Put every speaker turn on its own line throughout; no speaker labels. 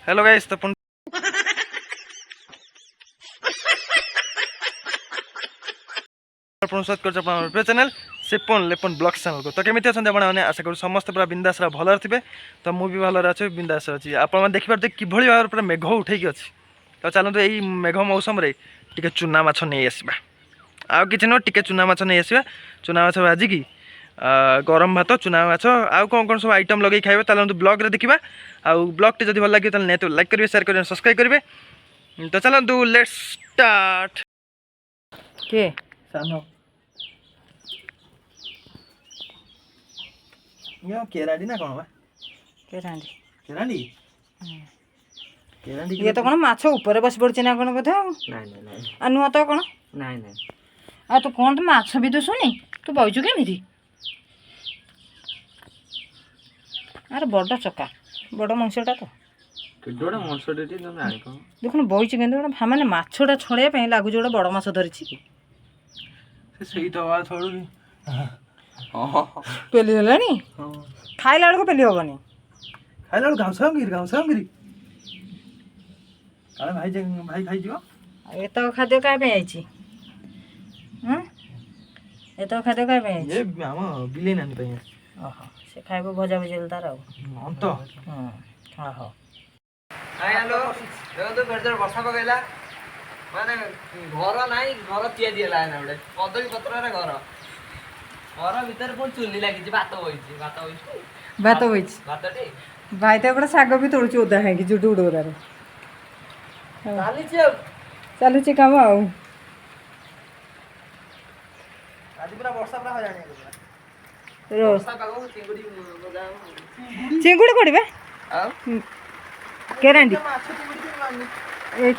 Hello guys तो स्वागत कर चैनल सेपन लेपन ब्लॉग चैनल को तो केमी अच्छा आपने आशा करूँ समस्त पूरा बिंदास भल थे तो मुझे भल अच्छे बिंदास अच्छी आप देखिए कि भाव पूरा मेघ उठे अच्छी तो चलते यही मेघ मौसम टे चूना माछ नहीं आसवा आउ कि नुह टे चूना माछ नहीं आसवा चूना माछ भाजिकी गरम भात चूना माछ आउ कौन कौन सब आइटम लगे खाइबा चलते ब्लॉग रे देखा आउ ब्लॉग टे जब भल लगे तो निहत लाइक करेंगे शेयर करेंगे सब्सक्राइब करेंगे तो चलते लेट्स स्टार्ट के सानो यो केराडी ना कौन बा
केरांडी
केराडी केराडी
ये तो कौन माछ ऊपर बस पड़छ ना कौन बोधे
नहीं नहीं
आ नुआ तो कौन
नहीं नहीं
आ तो कौन तो माछ भी तो सुनी तू बइचु केमिति अरे बड़ चका बड़ मनुष्यटा तो
किडोडा मनुष्यटे तुम जानि को
देखुन बइचु केंदे माने माछटा छड़े पे लागु जोड़ा बड़ माछ धरिछि
से सही तो आवाज छोड़ू
पेली हेलानी खाइला बेलको पेली हबनी
खाइला गाउसांगिरी अरे भाई खाई जीव
ए तो खाद्य काय पे आइछि हम ए तो खाद्य काय पे आइछि
ये हम बिले नानी पे
ओहो से खाइबो भजा भजेल तार
हम तो
हां हो
हाय हेलो देखो तो बेर वर्षा पकैला माने घर नाही घर तिया दिला ना बडे कदली पत्र रे घर घर भीतर कोन चुली लागी भात होइछि भात टे
भाई तो बड़ा साग भी तोड़ ओदा है कि जुट उड़ोरा रे चालू चे काम आउ
आज पूरा वर्षा पूरा हो जाने
वर्षा पागो चिंगुडी मजा
चिंगुड़ी कोड़ी बे
आ
केरांडी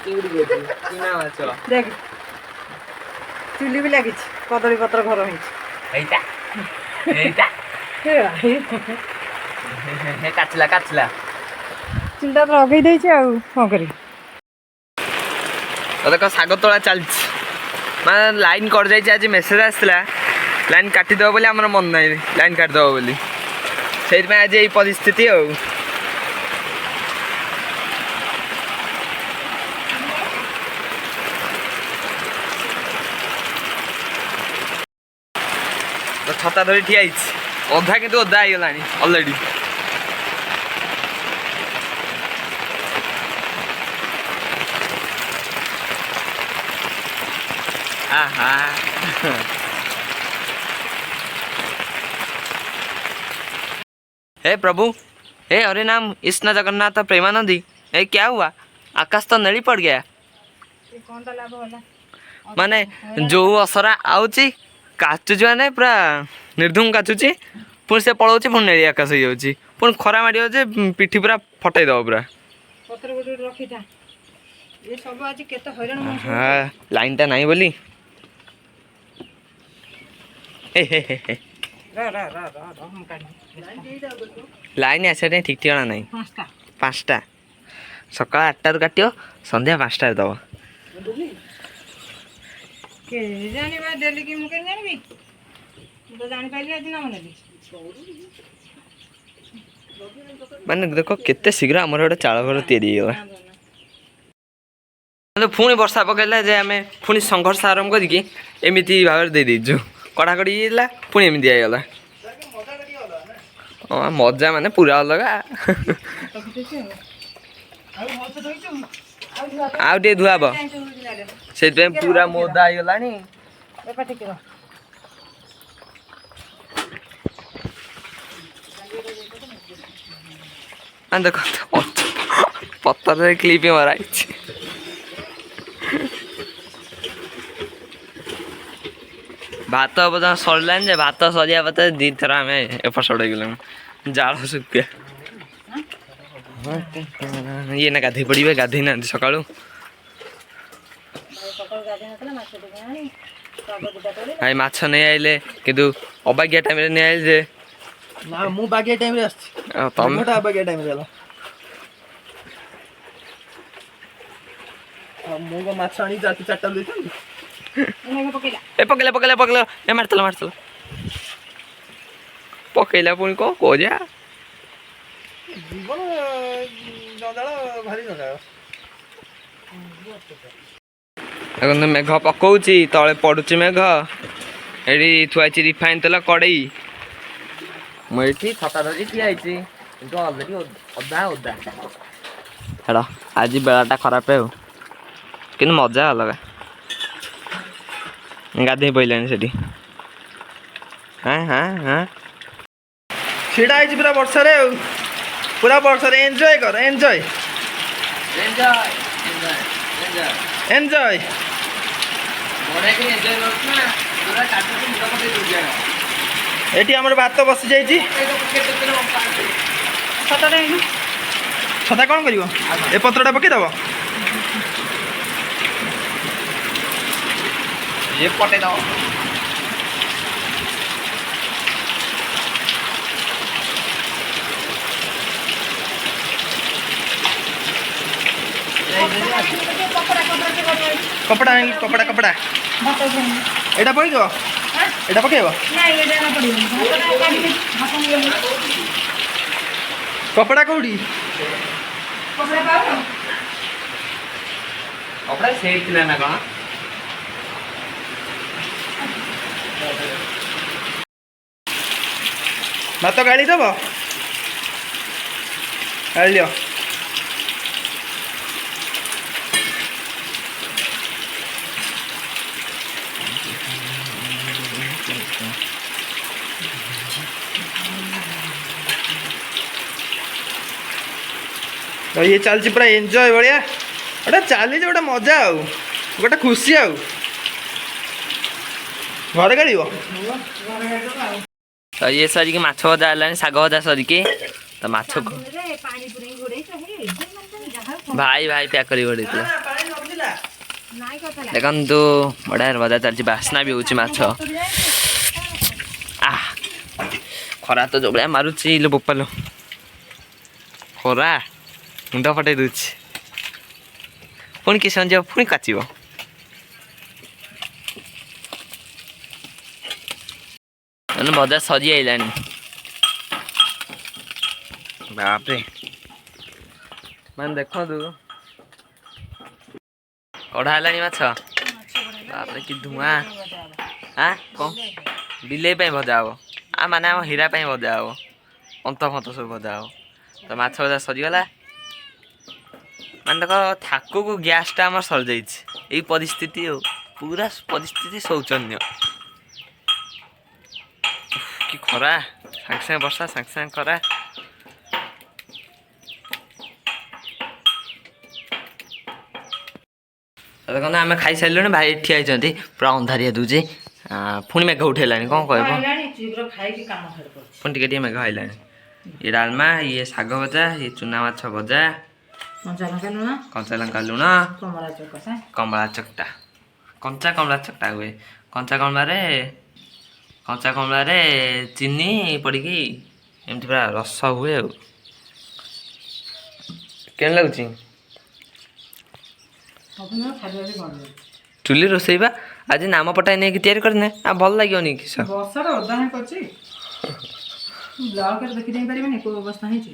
चिंगुडी गेती किना माछ
देख चुली भी लागिछ कदली पत्र घर होइछ
एइता
हे भाई
हे काचला
चिंता तो लगे देइछ आउ कोन करी
देखो साग तोड़ा चल मैं लाइन कट जाइए आज मेसेज आसला लाइन काटिदेव बोली आम मन ना लाइन काटिदेव बोली से आज यही परिस्थिति हो तो छता धरी ठिया अधा कि ओदा हो गला अलरेडी हे प्रभु हे हरे नाम कृष्ण जगन्नाथ प्रेमानंदी ये क्या हुआ आकाश तो नली पड़ गया माने जो असरा आउची काचुची माने पूरा निर्धूम काचुची पुणी से पलाउची पुणी नेली आकाश हो जाउची पुणी खरा माड़ी जे पिठी पूरा फटै दब पूरा
पत्र गोटे रखी था ये सब आज केते हैरान
हाँ लाइन टा नहीं बोली
हम काढी
लाइन आसे ठीक ठिकाना नहीं पाँचटा सकाल 8 काटियो संध्या 5 दब
के जानी बा डेली की मुके जानबी तो जानी पाइली आज ना मनली
माने देखो केते शीघ्र हमर गोटे चाल घर तैयारी गला पुणी वर्षा पकड़ा जे आम पुणी संघर्ष आरंभ करके एमती भाव दे दीजु कड़ाकड़ी पुणी एमती आईगला हाँ मजा माने पूरा अलगा आउ टे धुआब से पूरा मोदा आईगला देखो पत्थर क्लिप मराई भात बजा सरलान जे भात सरिया पता दी थर आम एपट सड़ गल जाल सुखिया ये ना गाधे पड़े गाधे ना सका आई माछ नहीं आइले किंतु अबागिया टाइम नहीं आइल जे
ना मु बागिया टाइम रे आछि तुम तो बागिया टाइम रे मु को माछ आनी जाती चारटा देथि
ए पकला ए मारतला पकईला पुणी कौन कह
जीवन ଜଞ୍ଜାଳ ଭାରି ଜଞ୍ଜାଳ।
ଦେଖନ୍ତୁ ମେଘ ପକଉଛି, ତଳେ ପଡୁଛି ମେଘ। ଏଠି ଥୁଆ ହେଇଛି ରିଫାଇନ ତେଲ କଡ଼େଇ। ମୁଁ ଏଠି ଛତା ଧରି ଠିଆ ହେଇଛି, କିନ୍ତୁ ଅଲରେଡି ଓଦା ଓଦା। ଛାଡ଼, ଆଜି ବେଳାଟା ଖରାପ ଆଉ, କିନ୍ତୁ ମଜା ଅଲଗା। ଗାଧେଇ ପଇଲାଣି ସେଠି। ହାଁ ହାଁ ହାଁ
ଛିଡ଼ା ହେଇଛି ପୁରା ବର୍ଷାରେ ଆଉ, ପୁରା ବର୍ଷାରେ ଏନ୍ଜୟ କର, ଏନ୍ଜୟ ଏନ୍ଜୟ। ଏଠି ଆମର ଭାତ ବସିଯାଇଛି। ଛତା କ'ଣ କରିବ? ଏ ପତ୍ରଟା ପକେଇଦବ।
ପଟେଇ ଦବ।
କପଡ଼ା ଆଣିଲି, କପଡ଼ା କପଡ଼ା ଏଇଟା ପକେଇବ, ଏଇଟା ପକେଇବ। କପଡ଼ା କୋଉଠି?
କପଡ଼ା ସେଇଠି ଥିଲା ନା କ'ଣ?
ଭାତ ଗାଳି ଦବ, ଗାଳି ଦିଅ। ତ ଇଏ ଚାଲିଛି ପୁରା ଏନ୍ଜୟ ଭଳିଆ, ଗୋଟେ ଚାଲିଛି ଗୋଟେ ମଜା ଆଉ, ଗୋଟେ ଖୁସି ଆଉ। ଘରେ ଗାଳିବ।
ତ ଇଏ ସରିକି ମାଛ ଭଜା ହେଲାଣି, ଶାଗ ଭଜା ସରିକି। ତ ମାଛକୁ ଭାଇ ପ୍ୟାକ୍ କରି ଘୋଡ଼େଇଥିଲା। ଦେଖନ୍ତୁ ବଢ଼ିଆ ଭଜା ଚାଲିଛି, ବାସ୍ନା ବି ହେଉଛି ମାଛ। ଖରା ତ ଯୋଉ ଭଳିଆ ମାରୁଛି ଲୋ ବୋପାଲୋ, ଖରା ମୁଣ୍ଡ ଫଟେଇ ଦଉଛି। ପୁଣି କି ସମୟ ଯିବ, ପୁଣି କାଚିବ। ଭଜା ସରି ଆଇଲାଣି। ବାପରେ, ମାନେ ଦେଖନ୍ତୁ କଢ଼ା ହେଲାଣି ମାଛ। ତାପରେ କି ଧୂଆଁ। କ'ଣ ବିଲେଇ ପାଇଁ ଭଜା ହବ? ମାନେ ଆମ ହୀରା ପାଇଁ ଭଜା ହବ, ପନ୍ତ ଫନ୍ତ ସବୁ ଭଜା ହବ। ତ ମାଛ ଭଜା ସରିଗଲା। ମାନେ ଦେଖ, ଥାକକୁ ଗ୍ୟାସ୍ଟା ଆମର ସରିଯାଇଛି। ଏଇ ପରିସ୍ଥିତି ଆଉ, ପୁରା ପରିସ୍ଥିତି ଶୋଚନୀୟ। କି ଖରା, ସାଙ୍ଗେ ସାଙ୍ଗେ ବର୍ଷା, ସାଙ୍ଗେ ସାଙ୍ଗେ ଖରା। ଦେଖନ୍ତୁ ଆମେ ଖାଇସାରିଲୁଣି, ଭାଇ ଠିଆ ହେଇଛନ୍ତି, ପୁରା ଅନ୍ଧାରିଆ ଦଉଛି। ପୁଣି ମେଘ ଉଠେଇଲାଣି, କ'ଣ କହିବ? ପୁଣି ଟିକେ ଟିକେ ମେଘ ଆଇଲାଣି। ଇଏ ଡାଲମା, ଇଏ ଶାଗ ଭଜା, ଇଏ ଚୁନା ମାଛ ଭଜା, କଞ୍ଚା ଲଙ୍କା ଲୁଣ, କମଳା ଚକଟା। କଞ୍ଚା କମଳା ଚକଟା ହୁଏ। କଞ୍ଚା କମଳାରେ ଚିନି ପଡ଼ିକି ଏମିତି ପୁରା ରସ ହୁଏ ଆଉ। କେମିତି ଲାଗୁଛି? ଚୁଲି ରୋଷେଇ ବା, ଆଜି ନାମ ପଟାଇ ନେଇକି ତିଆରି କରିନେ, ଆଉ ଭଲ ଲାଗିବନି କିସ?
ବର୍ଷାରେ ଓଦା ହିଁ କରିଛି। ବ୍ଲଗରେ ଦେଖି ଦେଇ ପାରିବେନି କୋଉ ଅବସ୍ଥା ହେଇଛି।